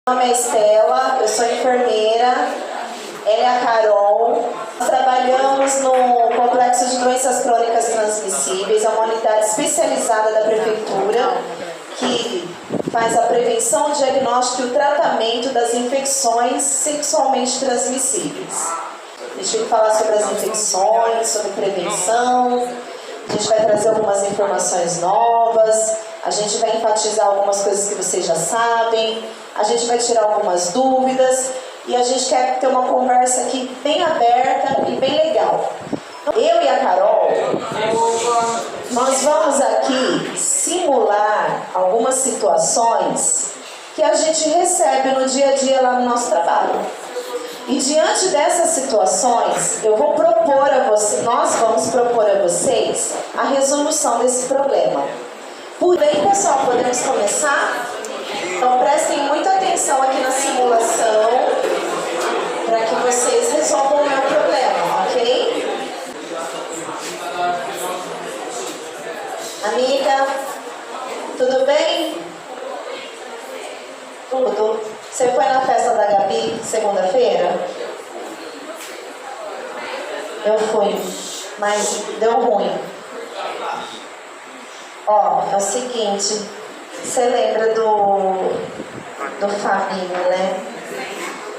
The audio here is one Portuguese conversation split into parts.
Meu nome é Estela, eu sou enfermeira, ela é a Carol. Nós trabalhamos no Complexo de Doenças Crônicas Transmissíveis, é uma unidade especializada da Prefeitura que faz a prevenção, o diagnóstico e o tratamento das infecções sexualmente transmissíveis. A gente vai falar sobre as infecções, sobre prevenção, a gente vai trazer algumas informações novas, a gente vai enfatizar algumas coisas que vocês já sabem, a gente vai tirar algumas dúvidas e a gente quer ter uma conversa aqui bem aberta e bem legal. Eu e a Carol, nós vamos aqui simular algumas situações que a gente recebe no dia a dia lá no nosso trabalho. E diante dessas situações, eu vou propor a vocês, nós vamos propor a vocês a resolução desse problema. Por bem, pessoal, podemos começar? Então prestem muita atenção aqui na simulação para que vocês resolvam o meu problema, ok? Amiga, tudo bem? Tudo. Você foi na festa da Gabi segunda-feira? Eu fui, mas deu ruim. Ó, é o seguinte, você lembra do Fabinho, né?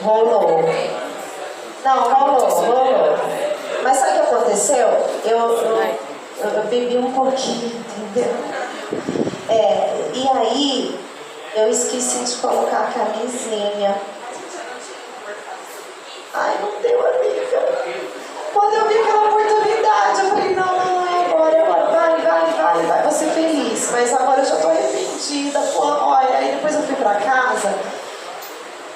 Rolou. Não, rolou. Mas sabe o que aconteceu? Eu bebi um pouquinho, entendeu? E aí eu esqueci de colocar a camisinha. Ai, não deu, amiga. Quando eu vi aquela oportunidade, eu falei, não, agora vai, vou ser feliz. Mas agora eu já tô arrependida, olha. Aí depois eu fui pra casa.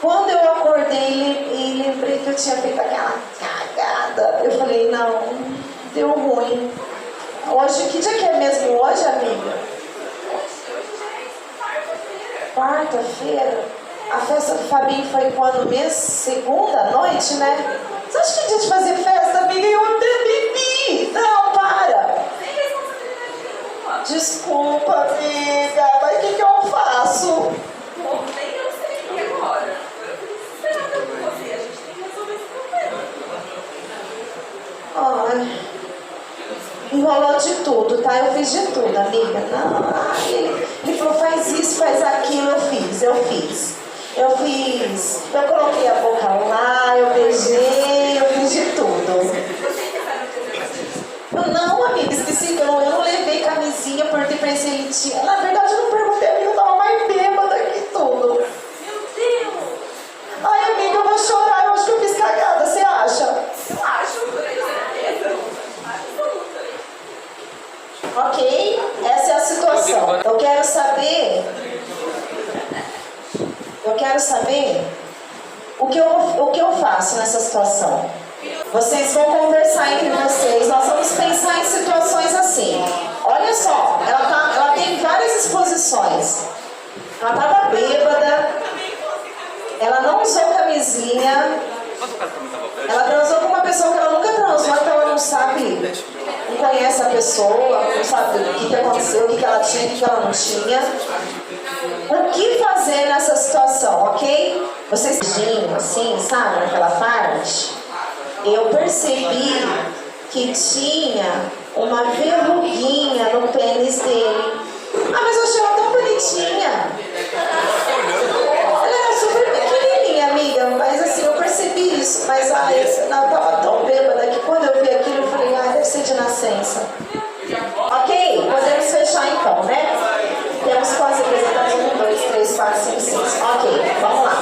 Quando eu acordei e lembrei que eu tinha feito aquela cagada, eu falei, não, deu ruim. Hoje, que dia que é mesmo hoje, amiga? Quarta-feira. A festa do Fabinho foi quando mesmo? Segunda noite, né? Você acha que é dia de fazer festa, amiga? Eu até bebi. Não, para. Desculpa, amiga, mas o que eu faço? Bom, nem eu sei agora. Esperando por você, a gente tem que resolver esse problema. Ai, enrolou de tudo, tá? Eu fiz de tudo, amiga. Não, ele falou, faz isso, faz aquilo, eu fiz. Eu coloquei a boca lá, eu beijei, eu fiz de tudo. Não, amiga, esqueci que eu não levei camisinha, porque pensei ele tinha. Na verdade, eu não perguntei, amiga, eu tava mais bêbada que tudo. Meu Deus! Ai, amiga, eu vou chorar, eu acho que eu fiz cagada, você acha? Eu acho, com certeza. Absoluta. Ok, essa é a situação. Eu quero saber o que eu faço nessa situação. Vocês vão conversar entre vocês, nós vamos pensar em situações assim. Olha só, ela tem várias exposições. Ela estava bêbada, ela não usou camisinha, ela transou com uma pessoa que ela nunca transou, então ela não sabe, não conhece a pessoa, não sabe o que aconteceu, o que ela tinha, o que ela não tinha. O que fazer nessa situação, ok? Vocês viram assim, sabe, naquela parte? Eu percebi que tinha uma verruguinha no pênis dele. Ah, mas eu achei ela tão bonitinha. Ela era super pequenininha, amiga, mas assim, eu percebi isso. Mas ela estava tão bêbada que quando eu vi aquilo, eu falei, deve ser de nascença. Ok? Podemos fechar então, né? Temos quantos representantes? 1, 2, 3, 4, 5, 6. Ok, vamos lá.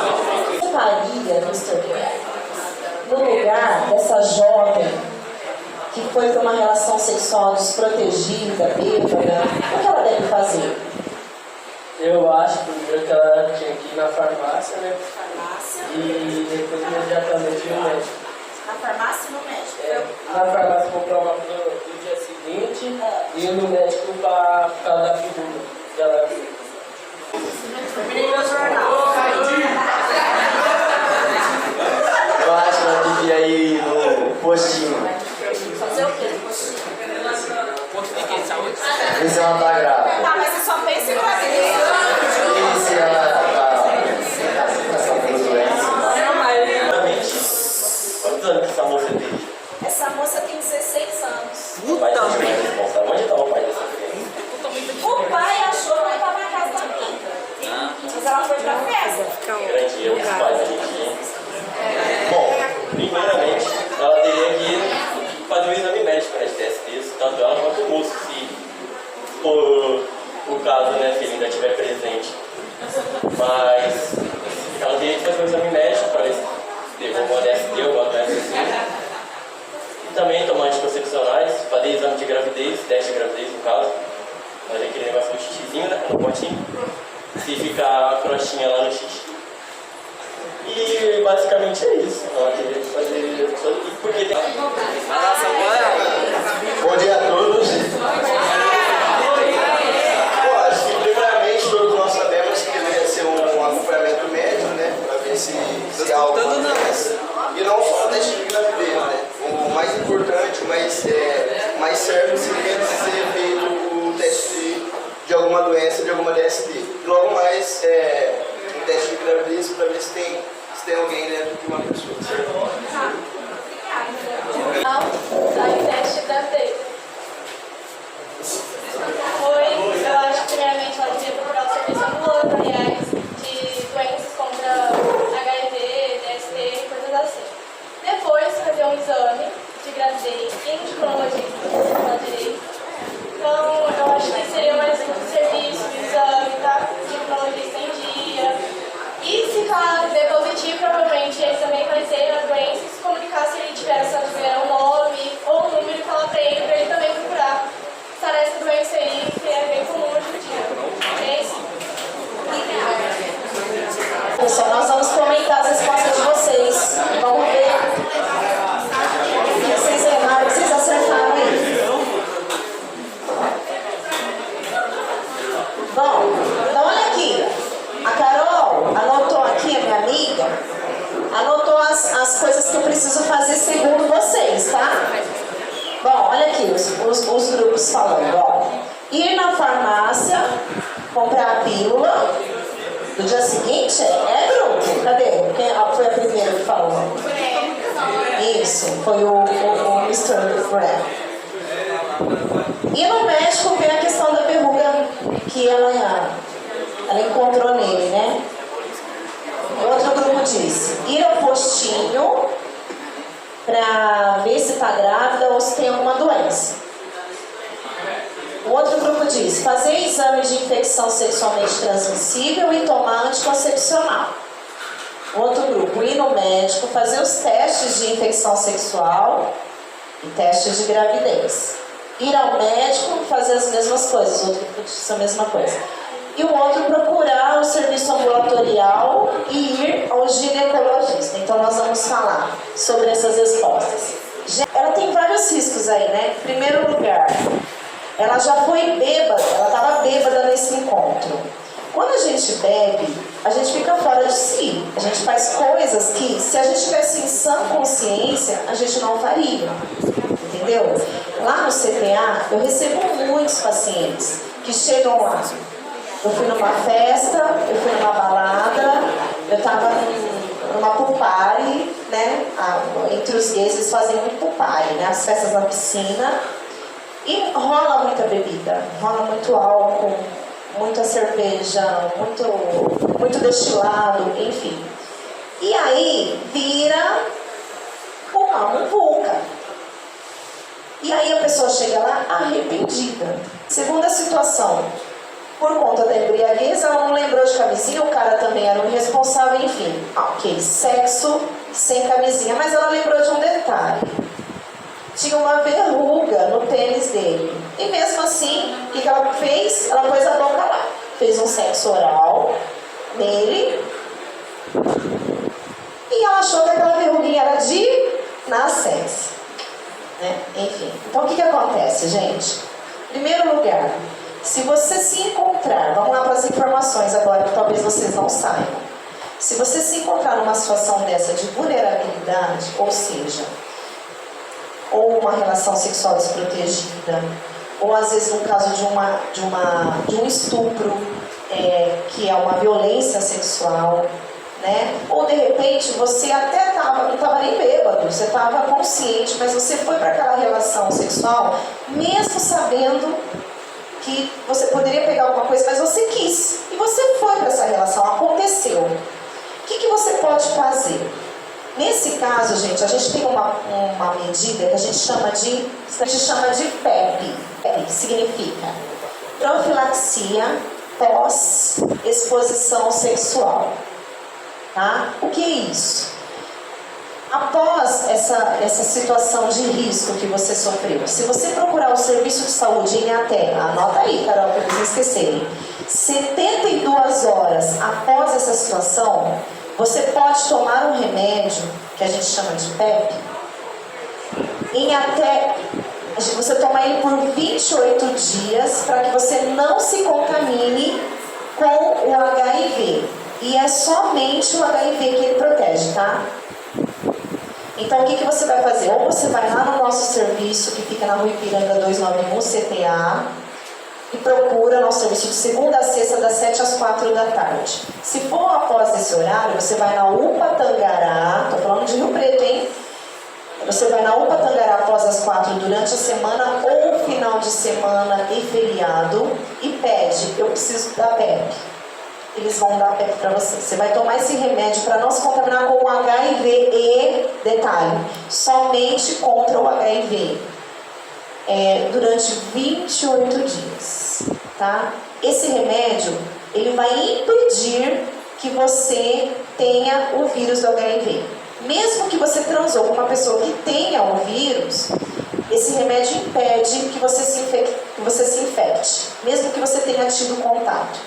O que faria, Mr. no lugar dessa jovem que foi para uma relação sexual desprotegida, bêbada? O que ela deve fazer? Eu acho primeiro que ela tinha que ir na farmácia, né? Farmácia? E depois imediatamente no médico. Na farmácia e no médico? Na farmácia comprar uma no dia seguinte e ir no médico para dar a figura dela. Terminei meu jornal. Eu acho que ela devia ir no postinho. Fazer o quê no postinho? Ver se ela tá grávida. Tá, mas você só pensa em gravidez. E se ela tá ela foi pra festa. Grande dia dos pais, a gente... Bom, primeiramente, ela teria que fazer um exame médico, né, de TST, tanto ela quanto o moço, se for o caso, né, se ele ainda estiver presente. Mas ela teria que fazer um exame médico para ver se teve alguma DST, alguma doença assim. E também tomar anticoncepcionais, fazer exame de gravidez, teste de gravidez no caso. Fazer aquele negócio do xixizinho, né, no potinho. Se ficar a crostinha lá no xixi. E basicamente é isso. Ela teria que fazer isso. Porque tem... Bom dia a todos. Bom, acho que primeiramente todos nós sabemos que deveria ser um acompanhamento médico, né? Para ver se há alguma doença. E não só o teste de gravidez, né? O mais importante, o mais certo seria ser feito o teste de alguma doença, de alguma DST. E logo mais um teste de gravidez para ver se tem alguém dentro de uma pessoa, certo? Aí teste da gravidez. Eu acho que primeiramente ela devia procurar o serviço ambulatoriais de doenças contra HIV, DST, coisas assim. Depois fazer um exame de gravidez, endocrinologista, se direito. Então eu acho que seria mais um serviço, exame, tá? Endocrinologista em dia. E se caso der positivo, provavelmente ele também vai ter a doença e se comunicar se ele tiver o nome ou o número e falar para ele também procurar estar essa doença aí, que é bem comum hoje em dia. É isso? Pessoal, nós vamos comentar as respostas de vocês. Vamos ver o que vocês erraram, o que vocês acertaram aí. Bom, então olha aqui. A Carol anotou aqui, a minha amiga, anotou as coisas que eu preciso fazer segundo vocês, tá? Bom, olha aqui os grupos falando, ó. Ir na farmácia, comprar a pílula do dia seguinte, é grupo? Cadê? Quem foi a primeira que falou? Isso, foi o Mr. Brad. Ir no médico ver a questão da verruga que ela encontrou nele, né? Outro grupo disse, ir ao postinho para ver se está grávida ou se tem alguma doença. O outro grupo diz, fazer exame de infecção sexualmente transmissível e tomar anticoncepcional. O outro grupo, ir no médico, fazer os testes de infecção sexual e testes de gravidez. Ir ao médico, fazer as mesmas coisas. O outro grupo disse a mesma coisa. E o outro procurar o serviço ambulatorial e ir ao ginecologista. Então nós vamos falar sobre essas respostas. Ela tem vários riscos aí, né? Em primeiro lugar, ela já foi bêbada, ela estava bêbada nesse encontro. Quando a gente bebe, a gente fica fora de si. A gente faz coisas que, se a gente tivesse em sã consciência, a gente não faria. Entendeu? Lá no CPA, eu recebo muitos pacientes que chegam lá. Eu fui numa festa, eu fui numa balada, eu estava numa pool party, né? Entre os gays eles fazem muito pool party, né? As festas na piscina. E rola muita bebida, rola muito álcool, muita cerveja, muito destilado, enfim. E aí vira uma muvuca. E aí a pessoa chega lá arrependida. Segunda situação. Por conta da embriaguez, ela não lembrou de camisinha, o cara também era um irresponsável, enfim. Ok, sexo sem camisinha, mas ela lembrou de um detalhe. Tinha uma verruga no pênis dele. E mesmo assim, o que ela fez? Ela pôs a boca lá. Fez um sexo oral nele. E ela achou que aquela verruguinha era de nascença. Né? Enfim. Então o que acontece, gente? Em primeiro lugar, se você se encontrar, vamos lá para as informações agora que talvez vocês não saibam. Se você se encontrar numa situação dessa de vulnerabilidade, ou seja, ou uma relação sexual desprotegida, ou às vezes no caso de um estupro, que é uma violência sexual, né? Ou de repente você até não estava nem bêbado, você estava consciente, mas você foi para aquela relação sexual, mesmo sabendo que você poderia pegar alguma coisa, mas você quis. E você foi para essa relação, gente, a gente tem uma medida que a gente chama de PEP. PEP significa profilaxia pós-exposição sexual. Tá? O que é isso? Após essa situação de risco que você sofreu, se você procurar o serviço de saúde em até, anota aí, Carol, para vocês esquecerem, 72 horas após essa situação, você pode tomar um remédio, que a gente chama de PEP, você toma ele por 28 dias para que você não se contamine com o HIV. E é somente o HIV que ele protege, tá? Então, o que você vai fazer? Ou você vai lá no nosso serviço, que fica na Rua Ipiranga 291, CTA, e procura nosso serviço de segunda a sexta, das 7 às 4 da tarde. Se for após esse horário, você vai na UPA Tangará, tô falando de Rio Preto, hein? Você vai na UPA Tangará após as 4 durante a semana ou final de semana e feriado e pede, eu preciso da PEP. Eles vão dar PEP para você. Você vai tomar esse remédio para não se contaminar com o HIV e, detalhe, somente contra o HIV. Durante 28 dias, tá? Esse remédio, ele vai impedir que você tenha o vírus do HIV. Mesmo que você transou com uma pessoa que tenha o vírus, esse remédio impede que você se infecte, mesmo que você tenha tido contato.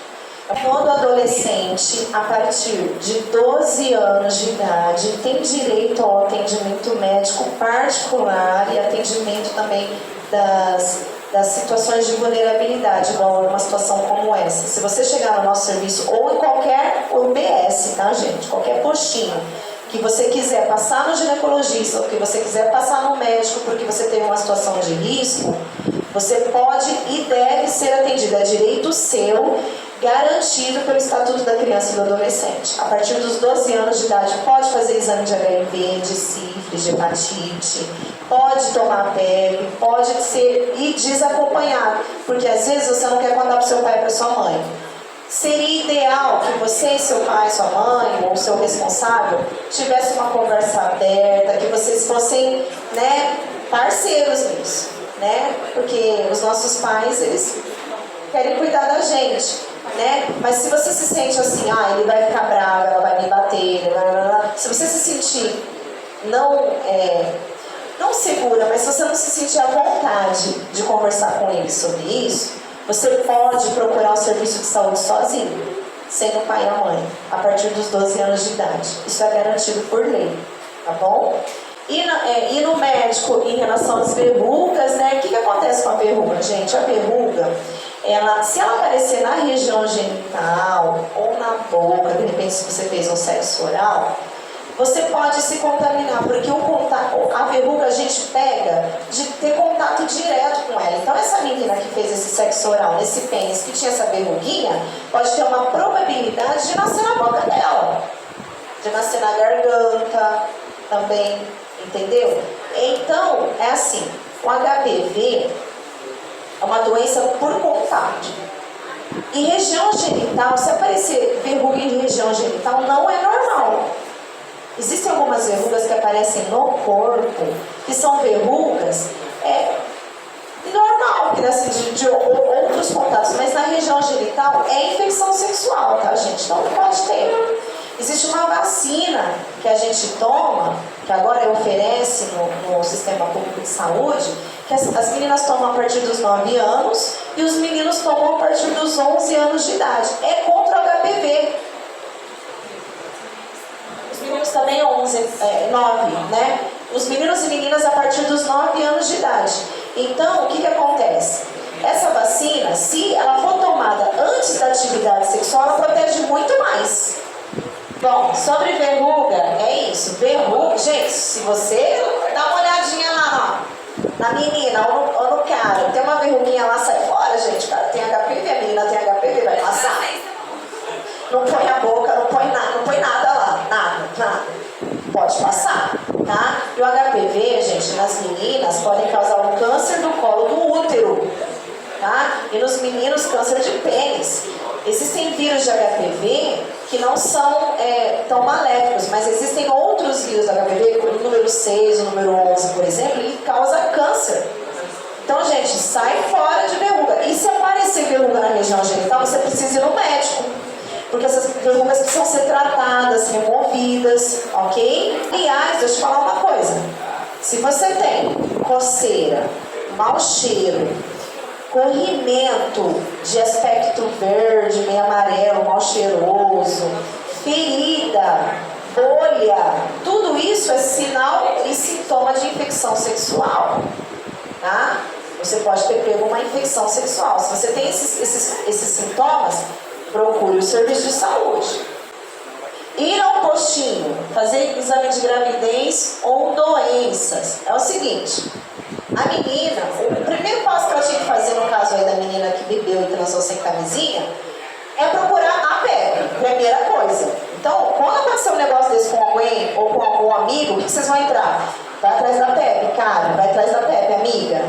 Todo adolescente, a partir de 12 anos de idade, tem direito ao atendimento médico particular e atendimento também das situações de vulnerabilidade, igual uma situação como essa. Se você chegar no nosso serviço ou em qualquer UBS, tá, gente? Qualquer postinho que você quiser passar no ginecologista ou que você quiser passar no médico porque você tem uma situação de risco, você pode e deve ser atendido. É direito seu, garantido pelo Estatuto da Criança e do Adolescente. A partir dos 12 anos de idade, pode fazer exame de HIV, de sífilis, de hepatite, pode tomar PEP, pode ser e desacompanhado, porque às vezes você não quer contar para o seu pai e para sua mãe. Seria ideal que você e seu pai, sua mãe ou seu responsável tivessem uma conversa aberta, que vocês fossem, né, parceiros nisso, né? Porque os nossos pais, eles querem cuidar da gente, né? Mas se você se sente assim, ele vai ficar bravo, ela vai me bater, se você se sentir não segura, mas se você não se sentir à vontade de conversar com ele sobre isso, você pode procurar o serviço de saúde sozinho, sem o pai e a mãe, a partir dos 12 anos de idade. Isso é garantido por lei, tá bom? E no médico, em relação às verrugas, né? O que acontece com a verruga, gente? A verruga, se ela aparecer na região genital ou na boca, de repente se você fez um sexo oral, você pode se contaminar, porque a verruga a gente pega de ter contato direto com ela. Então essa menina que fez esse sexo oral nesse pênis, que tinha essa verruguinha, pode ter uma probabilidade de nascer na boca dela, de nascer na garganta também, entendeu? Então, é assim, o HPV é uma doença por contato. Em região genital, se aparecer verruga em região genital, não é normal. Existem algumas verrugas que aparecem no corpo, que são verrugas normal, que nascem de outros contatos, mas na região genital é infecção sexual, tá, gente? Então não pode ter. Existe uma vacina que a gente toma, que agora oferece no Sistema Público de Saúde, que as meninas tomam a partir dos 9 anos e os meninos tomam a partir dos 11 anos de idade. É contra o HPV. Os meninos também 9, né? Os meninos e meninas a partir dos 9 anos de idade. Então, o que acontece? Essa vacina, se ela for tomada antes da atividade sexual, ela protege muito mais. Bom, sobre verruga, é isso. Verruga, gente, se você dá uma olhadinha lá, ó, na menina ou no cara, tem uma verruguinha lá, sai fora, gente. O cara tem HPV, a menina tem HPV, vai passar. Não põe a boca, não põe nada lá, nada. Pode passar, tá? E o HPV, gente, nas meninas podem causar um câncer do colo do útero, tá? E nos meninos, câncer de pênis. Existem vírus de HPV que não são tão maléficos, mas existem outros vírus da HPV, como o número 6, o número 11, por exemplo, ele causa câncer. Então, gente, sai fora de verruga. E se aparecer verruga na região genital, você precisa ir no médico. Porque essas verrugas precisam ser tratadas, removidas, ok? Aliás, deixa eu te falar uma coisa. Se você tem coceira, mau cheiro, corrimento de aspecto verde, meio amarelo, mal cheiroso, ferida, bolha, tudo isso é sinal e sintoma de infecção sexual. Tá? Você pode ter pego uma infecção sexual. Se você tem esses sintomas, procure o serviço de saúde. Ir ao postinho, fazer exame de gravidez ou doenças. É o seguinte, a menina, o primeiro passo que ela tinha que fazer no caso aí da menina que bebeu e transou sem camisinha, é procurar a PEP, primeira coisa. Então, quando acontecer um negócio desse com alguém ou com algum amigo, o que vocês vão entrar? Vai atrás da PEP, cara, vai atrás da PEP, amiga.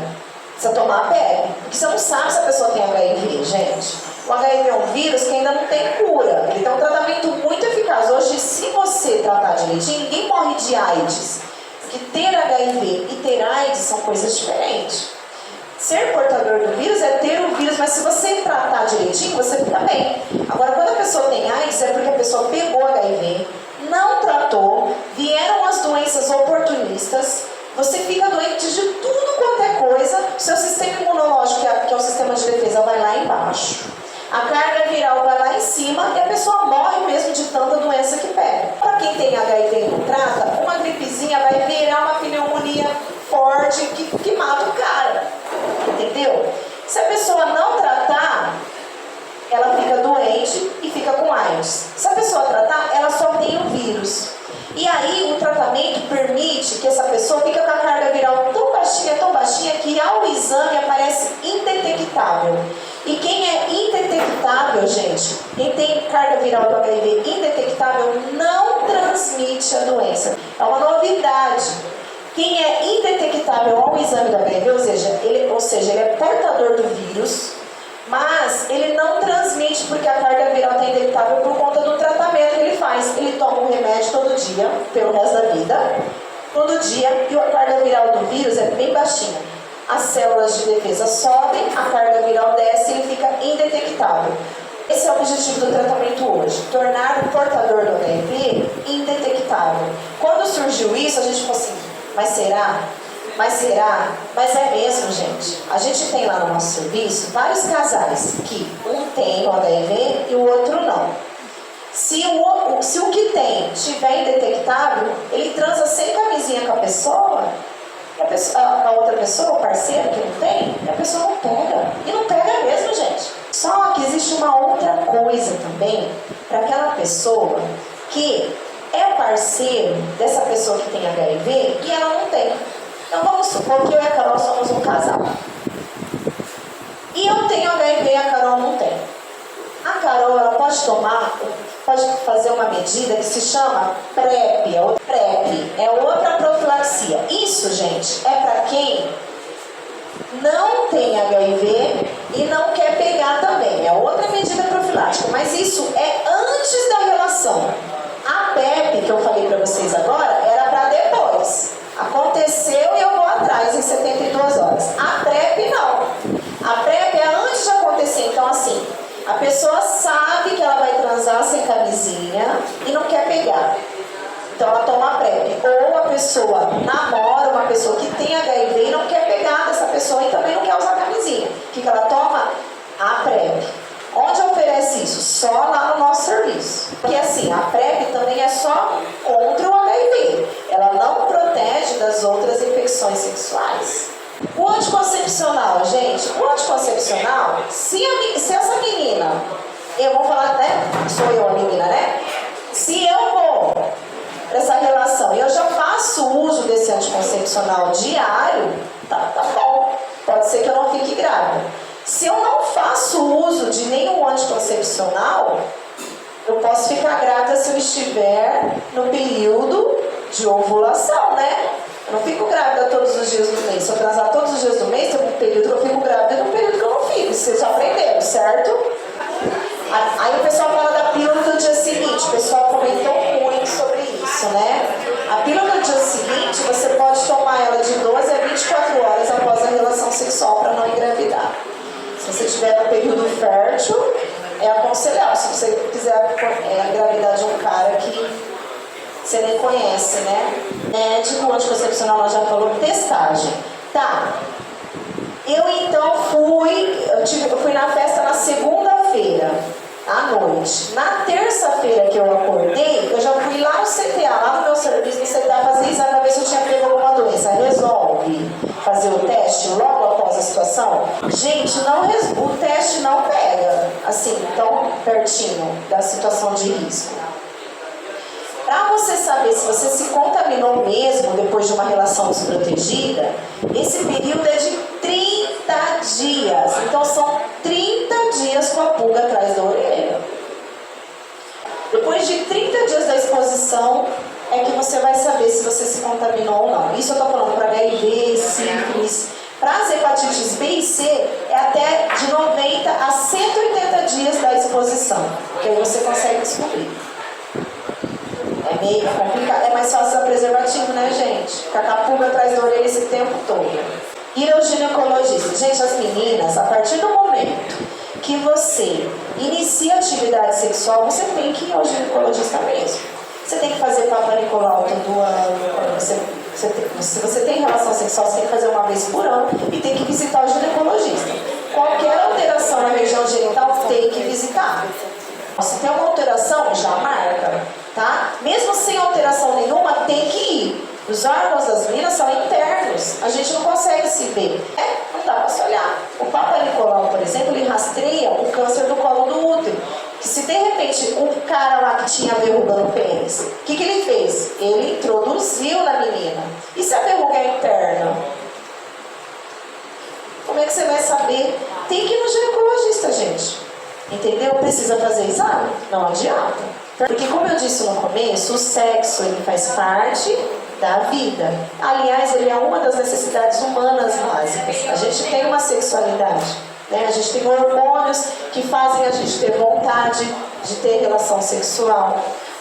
Precisa tomar a PEP, porque você não sabe se a pessoa tem HIV, gente. O HIV é um vírus que ainda não tem cura. Ele tem um tratamento muito eficaz. Hoje, se você tratar direitinho, ninguém morre de AIDS. Porque ter HIV e ter AIDS são coisas diferentes. Ser portador do vírus é ter o vírus, mas se você tratar direitinho, você fica bem. Agora, quando a pessoa tem AIDS, é porque a pessoa pegou HIV, não tratou, vieram as doenças oportunistas, você fica doente de tudo quanto é coisa, seu sistema imunológico, que é o sistema de defesa, vai lá embaixo. A carga viral vai lá em cima e a pessoa morre mesmo de tanta doença que pega. Para quem tem HIV e não trata, uma gripezinha vai virar uma pneumonia forte que mata o cara. Entendeu? Se a pessoa não tratar, ela fica doente e fica com AIDS. Se a pessoa tratar, ela só tem o vírus. E aí o tratamento permite que essa pessoa fique com a carga viral tão baixinha que ao exame aparece indetectável. E quem é indetectável, gente, quem tem carga viral do HIV indetectável não transmite a doença. É uma novidade. Quem é indetectável ao exame do HIV, ou seja, ele é portador do vírus, mas ele não transmite porque a carga viral está indetectável por conta do tratamento que ele faz. Ele toma um remédio todo dia, pelo resto da vida, todo dia, e a carga viral do vírus é bem baixinha. As células de defesa sobem, a carga viral desce e ele fica indetectável. Esse é o objetivo do tratamento hoje, tornar o portador do HIV indetectável. Quando surgiu isso, a gente falou assim, mas será? Mas é mesmo, gente. A gente tem lá no nosso serviço vários casais que um tem o HIV e o outro não. Se o que tem estiver indetectável, ele transa sem camisinha com a pessoa, a outra pessoa, o parceiro que não tem, a pessoa não pega. E não pega mesmo, gente. Só que existe uma outra coisa também para aquela pessoa que é parceiro dessa pessoa que tem HIV e ela não tem. Então vamos supor que eu e a Carol somos um casal. E eu tenho HIV e a Carol não tem. A Carol, ela pode fazer uma medida que se chama PrEP. PrEP é outra profilaxia. Isso, gente, é para quem não tem HIV e não quer pegar também. É outra medida profilática, mas isso é antes da relação. A PrEP, que eu falei para vocês agora, era para depois. Aconteceu e eu vou atrás em 72 horas. A PrEP não. A PrEP é antes de acontecer. Então, assim, a pessoa sabe que ela vai transar sem camisinha e não quer pegar. Então, ela toma a PrEP. Ou a pessoa namora uma pessoa que tem HIV e não quer pegar dessa pessoa e também não quer usar camisinha. O que ela toma? A PrEP. Onde oferece isso? Só lá no nosso serviço. Porque assim, a PrEP também é só contra o HIV. Ela não protege das outras infecções sexuais. O anticoncepcional, gente, o anticoncepcional, se essa menina, eu vou falar, né? Sou eu a menina, né? Se eu vou para essa relação e eu já faço uso desse anticoncepcional diário, tá bom. Pode ser que eu não fique grávida. Se eu não faço uso de nenhum anticoncepcional, eu posso ficar grávida se eu estiver no período de ovulação, né? Eu não fico grávida todos os dias do mês. Se eu transar todos os dias do mês, tem um período que eu fico grávida e um período que eu não fico. Vocês já aprenderam, certo? Aí o pessoal fala da pílula do dia seguinte. cara que você nem conhece, né? Médico anticoncepcional, nós já falamos, testagem. Tá. Eu então eu fui na festa na segunda-feira, à noite. Na terça-feira que eu acordei, eu já fui lá no CTA, lá no meu serviço no CTA, fazer exame para ver se eu tinha pego alguma doença. Resolve fazer o teste logo após a situação? Gente, o teste não pega, assim, tão pertinho da situação de risco. Para você saber se você se contaminou mesmo depois de uma relação desprotegida, esse período é de 30 dias. Então são 30 dias com a pulga atrás da orelha. Depois de 30 dias da exposição, é que você vai saber se você se contaminou ou não. Isso eu estou falando para HIV, sífilis. Para as hepatites B e C, é até de 90 a 180 dias da exposição, que aí você consegue descobrir. É meio complicado, é mais fácil usar preservativo, né, gente? Ficar com a pulga atrás da orelha esse tempo todo. Ir ao ginecologista. Gente, as meninas, a partir do momento que você inicia atividade sexual, você tem que ir ao ginecologista mesmo. Você tem que fazer Papa Nicolau todo ano. Se você tem relação sexual, você tem que fazer uma vez por ano e tem que visitar o ginecologista. Qualquer alteração na região genital, tem que visitar. Se tem uma alteração, já marca, tá? Mesmo sem alteração nenhuma, tem que ir. Os órgãos das meninas são internos, a gente não consegue se ver. Não dá para se olhar. O Papa Nicolau, por exemplo, ele rastreia o câncer do colo do útero. Que se de repente um cara lá que tinha verruga no pênis, o que ele fez? Ele introduziu na menina. E se a verruga é interna? Como é que você vai saber? Tem que ir no ginecologista, gente. Entendeu? Precisa fazer exame? Não adianta. Porque como eu disse no começo, o sexo ele faz parte da vida. Aliás, ele é uma das necessidades humanas básicas. A gente tem uma sexualidade, né? A gente tem hormônios que fazem a gente ter vontade de ter relação sexual.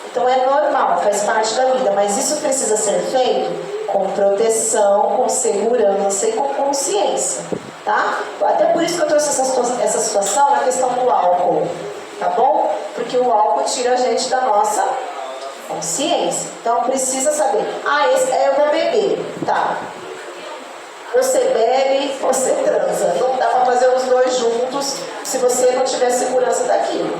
Então é normal, faz parte da vida. Mas isso precisa ser feito com proteção, com segurança e com consciência. Tá? Até por isso que eu trouxe essa situação na questão do álcool, tá bom? Porque o álcool tira a gente da nossa consciência. Então precisa saber, eu vou beber, tá? Você bebe, você transa. Não dá pra fazer os dois juntos se você não tiver segurança daquilo,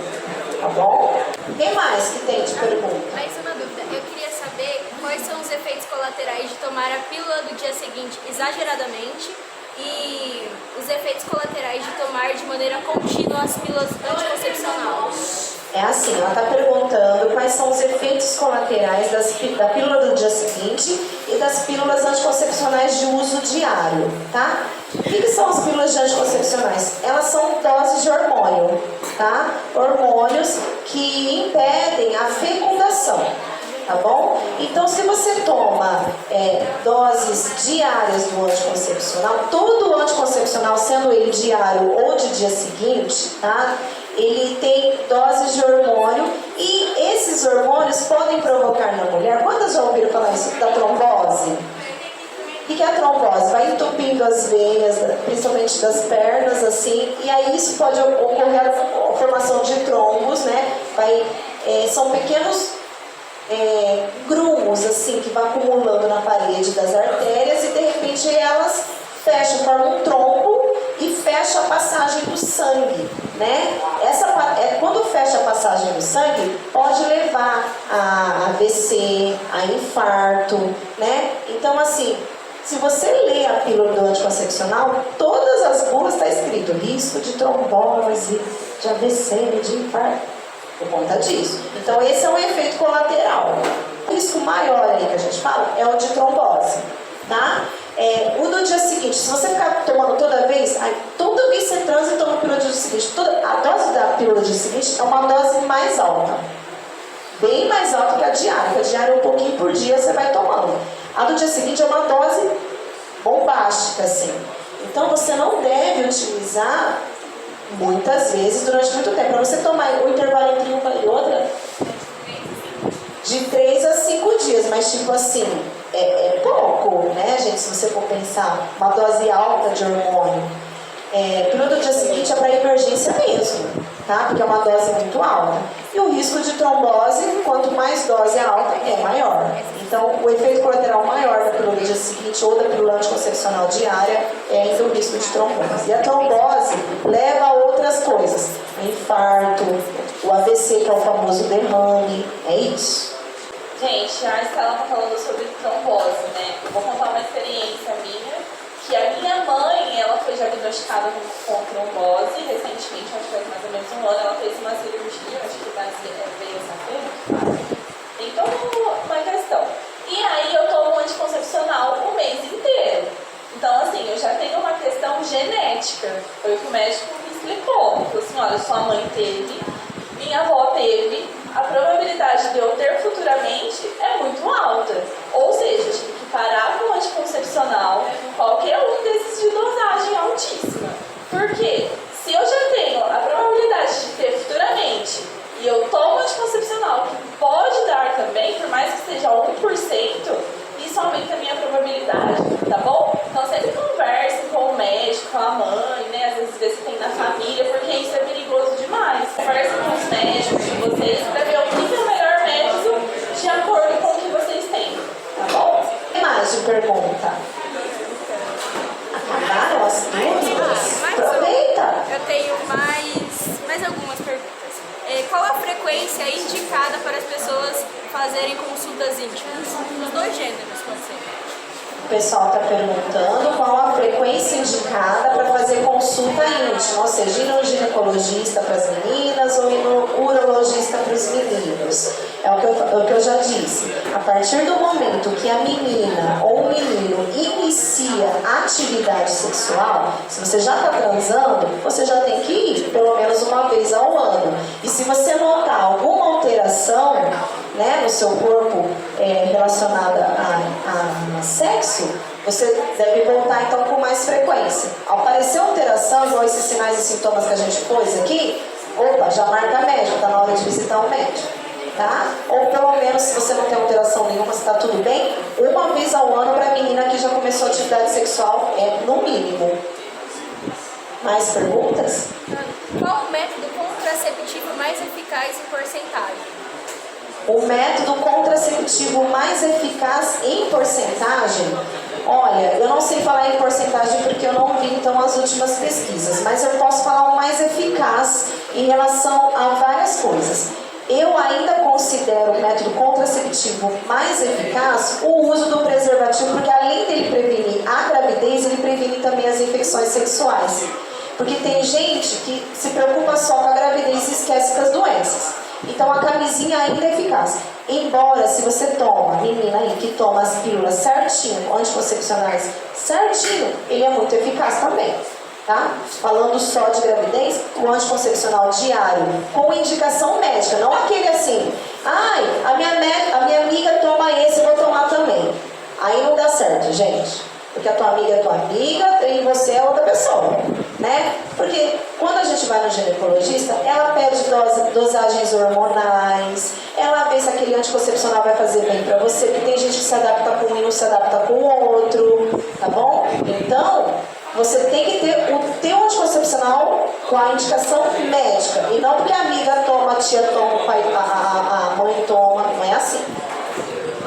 tá bom? Quem mais que tem de pergunta? Mais uma dúvida, eu queria saber quais são os efeitos colaterais de tomar a pílula do dia seguinte exageradamente e os efeitos colaterais de tomar de maneira contínua as pílulas anticoncepcionais. É assim, ela está perguntando quais são os efeitos colaterais da pílula do dia seguinte e das pílulas anticoncepcionais de uso diário, tá? O que são as pílulas anticoncepcionais? Elas são doses de hormônio, tá? Hormônios que impedem a fecundação. Tá bom? Então, se você toma doses diárias do anticoncepcional, todo anticoncepcional, sendo ele diário ou de dia seguinte, tá? Ele tem doses de hormônio e esses hormônios podem provocar na mulher. Quantas já ouviram falar isso da trombose? O que é a trombose? Vai entupindo as veias, principalmente das pernas, assim, e aí isso pode ocorrer a formação de trombos, né? São pequenos grumos assim que vão acumulando na parede das artérias e de repente elas fecham, formam um trombo e fecha a passagem do sangue, né? Quando fecha a passagem do sangue pode levar a AVC, a infarto, né? Então assim, se você lê a pílula do anticoncepcional, todas as bulas está escrito risco de trombose, de AVC, de infarto. Por conta disso. Então esse é um efeito colateral. O risco maior aí que a gente fala é o de trombose, tá? O do dia seguinte, se você ficar tomando toda vez você transa e toma a pílula do dia seguinte, a dose da pílula do dia seguinte é uma dose mais alta, bem mais alta que a diária, porque a diária é um pouquinho por dia você vai tomando. A do dia seguinte é uma dose bombástica, assim. Então você não deve utilizar muitas vezes durante muito tempo. Para você tomar o intervalo entre uma e outra de 3 a 5 dias, mas tipo assim, é pouco, né, gente? Se você for pensar, uma dose alta de hormônio. pílula do dia seguinte é para emergência mesmo, tá? Porque é uma dose muito alta. E o risco de trombose, quanto mais dose alta, é maior. Então, o efeito colateral maior da pílula do dia seguinte ou da pílula anticoncepcional diária é ainda o risco de trombose. E a trombose leva a outras coisas, o infarto, o AVC, que é o famoso derrame, é isso. Gente, a Estela tá falando sobre trombose, né? Eu vou contar uma experiência minha, que a minha mãe, ela foi diagnosticada com trombose recentemente, acho que faz mais ou menos um ano, ela fez uma cirurgia, acho que veio essa tem toda uma questão. E aí eu tomo anticoncepcional o mês inteiro. Então, assim, eu já tenho uma questão genética. Foi o que o médico me explicou. Ele falou assim, olha, sua mãe teve, minha avó teve, a probabilidade de eu ter futuramente é muito alta. Ou seja, eu tive que parar com o anticoncepcional, qualquer um desses de dosagem altíssima. Por quê? Se eu já tenho a probabilidade de ter futuramente e eu tomo anticoncepcional, que pode dar também, por mais que seja 1%, isso aumenta a minha probabilidade, tá bom? Então sempre converse com o médico, com a mãe, né? Às vezes vê se tem na família, porque isso é perigoso demais. Converse com os médicos de vocês para ver o que é o melhor método de acordo com o que vocês têm, tá bom? Tem mais de pergunta? Acabaram as dúvidas? Aproveita! Eu tenho mais algumas perguntas. Qual a frequência indicada para as pessoas fazerem consultas íntimas? Nos dois gêneros, pode ser. O pessoal está perguntando qual a frequência indicada para fazer consulta íntima, ou seja, ir no ginecologista para as meninas ou ir no urologista para os meninos. É o que eu já disse. A partir do momento que a menina ou o menino inicia atividade sexual, se você já está transando, você já tem que ir pelo menos uma vez ao ano. E se você notar alguma alteração, né, no seu corpo relacionada a sexo, você deve voltar então com mais frequência. Ao aparecer alteração, igual esses sinais e sintomas que a gente pôs aqui, opa, já marca médico, está na hora de visitar o médico, tá? Ou pelo menos, se você não tem alteração nenhuma, se está tudo bem, uma vez ao ano para a menina que já começou a atividade sexual, no mínimo. Mais perguntas? Qual o método contraceptivo mais eficaz em porcentagem? O método contraceptivo mais eficaz em porcentagem? Olha, eu não sei falar em porcentagem porque eu não vi então as últimas pesquisas, mas eu posso falar o mais eficaz em relação a várias coisas. Eu ainda considero o método contraceptivo mais eficaz o uso do preservativo, porque além dele prevenir a gravidez, ele previne também as infecções sexuais. Porque tem gente que se preocupa só com a gravidez e esquece das doenças. Então a camisinha ainda é eficaz. Embora, se você toma, menina aí que toma as pílulas certinho, anticoncepcionais certinho, ele é muito eficaz também, tá? Falando só de gravidez, o anticoncepcional diário, com indicação médica, não aquele assim, ai, a minha amiga toma esse, eu vou tomar também. Aí não dá certo, gente. Porque a tua amiga é tua amiga e você é outra pessoa, né? Porque quando a gente vai no ginecologista, ela pede dosagens hormonais, ela vê se aquele anticoncepcional vai fazer bem pra você, porque tem gente que se adapta com um e não se adapta com o outro, tá bom? Então, você tem que ter o teu anticoncepcional com a indicação médica, e não porque a amiga toma, a tia toma, a mãe toma, não é assim.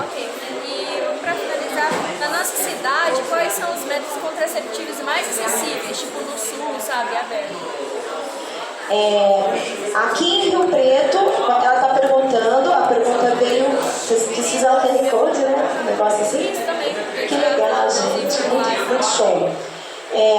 Ok, e para finalizar, na nossa cidade, quais são os métodos contraceptivos mais acessíveis, tipo no sul, sabe, aberto? Aqui em Rio Preto, ela está perguntando, a pergunta veio, vocês fizeram aquele code, né? Um negócio assim? Isso também. Que legal, gente, muito show.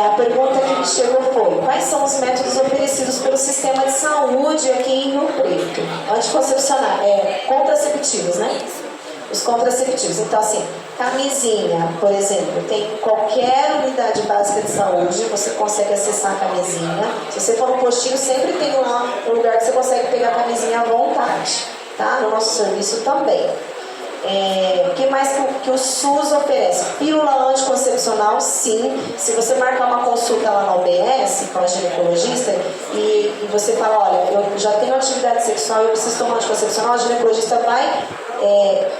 A pergunta que me chegou foi: quais são os métodos oferecidos pelo sistema de saúde aqui em Rio Preto? Anticoncepcional, contraceptivos, né? Isso. Os contraceptivos. Então, assim, camisinha, por exemplo, tem qualquer unidade básica de saúde, você consegue acessar a camisinha. Se você for no postinho, sempre tem lá um lugar que você consegue pegar a camisinha à vontade, tá? No nosso serviço também. O que mais que o SUS oferece? Pílula anticoncepcional, sim. Se você marcar uma consulta lá na OBS com a ginecologista e você fala, olha, eu já tenho atividade sexual e eu preciso tomar anticoncepcional, a ginecologista vai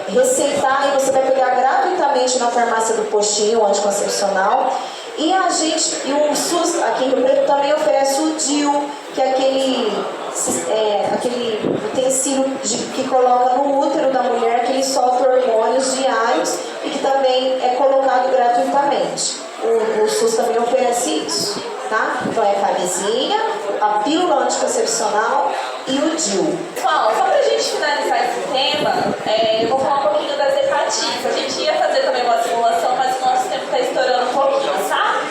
receitar e você vai pegar gratuitamente na farmácia do postinho o anticoncepcional. E o SUS aqui em Rio Preto também oferece o DIU, que é aquele utensílio que coloca no útero da mulher, que ele solta hormônios diários e que também é colocado gratuitamente. O SUS também oferece isso, tá? Então é a camisinha, a pílula anticoncepcional e o DIU. Pessoal, só pra gente finalizar esse tema, eu vou falar um pouquinho das hepatites. A gente ia fazer também uma simulação, mas o nosso tempo está estourando um pouquinho, tá?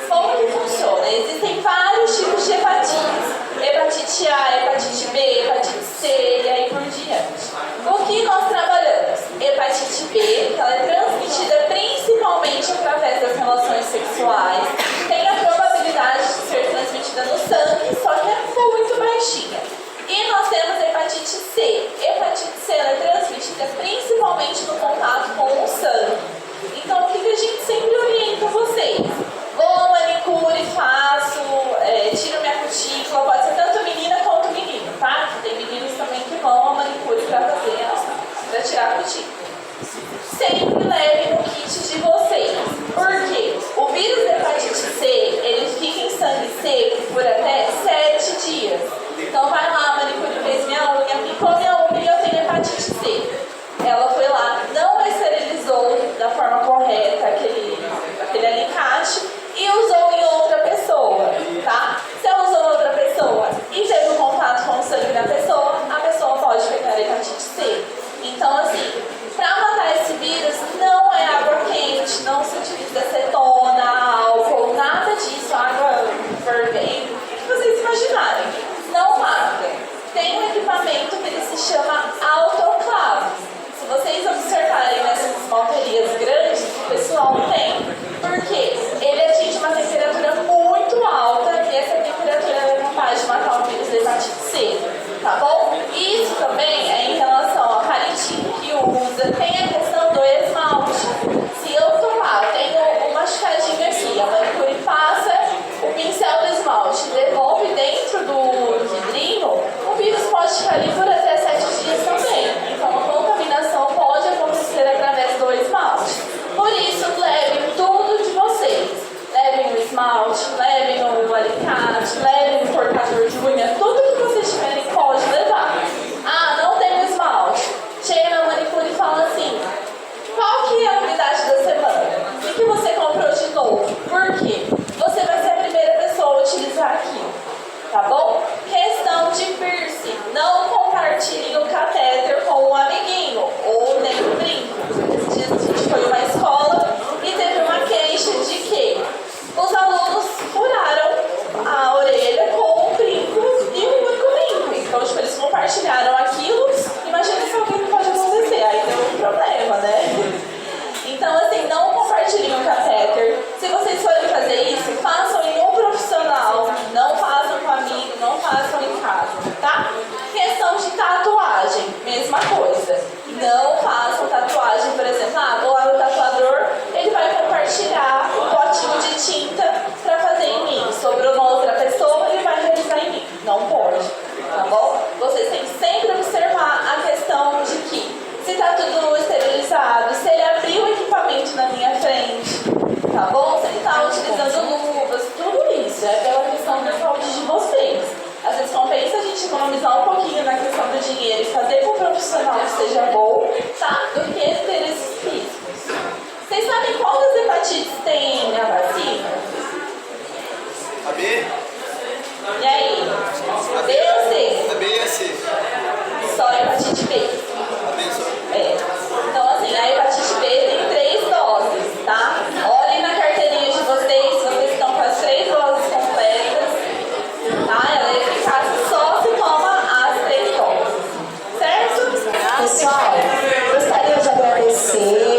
Como que funciona? Existem vários tipos de hepatites. Hepatite A, hepatite B, hepatite C e aí por diante. O que nós trabalhamos? Hepatite B, que ela é transmitida principalmente através das relações sexuais. Tem a probabilidade de ser transmitida no sangue, só que é muito baixinha. E nós temos hepatite C. Hepatite C ela é transmitida principalmente no contato com o sangue. Então, o que a gente sempre orienta vocês? Vou ao manicure, faço, tiro minha cutícula, pode ser tanto menina quanto menino, tá? Tem meninos também que vão ao manicure para fazer, para tirar a cutícula. Sempre levem no kit de vocês. Por quê? O vírus da hepatite C, ele fica em sangue seco por até 7 dias. Então vai lá, a manicure fez minha unha, picou minha unha e eu tenho hepatite C. Ela foi lá, não esterilizou da forma correta aquele alicate e usou em outra pessoa, tá? Se ela usou em outra pessoa e teve um contato com o sangue da pessoa, a pessoa pode pegar hepatite C. Então, assim, para matar esse vírus, não é água quente, não se utiliza acetona, álcool, nada disso, água fervendo, o que vocês imaginarem. Não mata. Tem um equipamento que ele se chama autoclave. Se vocês observarem nessas malterias grandes, o pessoal tem. Por quê? Ele atinge uma temperatura muito alta e essa temperatura é capaz de matar o vírus da hepatite C. Tá bom? Isso também é em relação ao palitinho que usa. Tem a questão do esmalte. Se eu tomar, tenho um machucadinho aqui, a manicure passa o pincel do esmalte, devolve dentro do vidrinho, o vírus pode ficar ali por até 7 dias também. Então a contaminação pode acontecer através do esmalte. Por isso, levem tudo de vocês. Levem o esmalte, levem o alicate, levem o cortador de unha, tudo que vocês tiverem pode levar. Ah, não tem esmalte. Chega na manicure e fala assim, qual que é a unidade da semana? O que você comprou de novo? Por quê? Você vai ser a primeira pessoa a utilizar aquilo, tá bom? Questão de piercing. Não compartilhem o catéter com o amiguinho ou nem o brinco. Esses dias a gente foi numa escola e teve uma queixa de que os alunos furaram a orelha com um brinco e um único brinco. Então, tipo, eles compartilharam aquilo. Imagina se alguém pode acontecer. Aí deu um problema, né? Então, assim, não compartilhem o catéter. Se vocês forem fazer isso, façam em um profissional. Não façam com amigo, não façam em casa, tá? Questão de tatuagem, mesma coisa. Não façam tatuagem, por exemplo, vou lá no tatuador, ele vai compartilhar um potinho de tinta pra fazer em mim. Sobrou uma outra pessoa, ele vai realizar em mim. Não pode, tá bom? Vocês têm que sempre observar a questão de que se tá tudo esterilizado, se ele abriu o equipamento na minha frente, tá bom? Se ele tá utilizando luvas, tudo isso é pela questão da saúde de vocês. Às vezes compensa a gente economizar um pouquinho na questão do dinheiro e fazer com um profissional que seja bom, tá? Do que ter esses riscos. Vocês sabem qual das hepatites tem a vacina? A B? E aí? A B ou C? A B e a C. Só a hepatite B. A B só. Então, assim, a hepatite B tem 3 doses, tá? Olhem na carteirinha de vocês, se vocês estão com as 3 doses completas, tá? Ela é eficaz só se toma as 3 doses, certo? Pessoal, gostaria de agradecer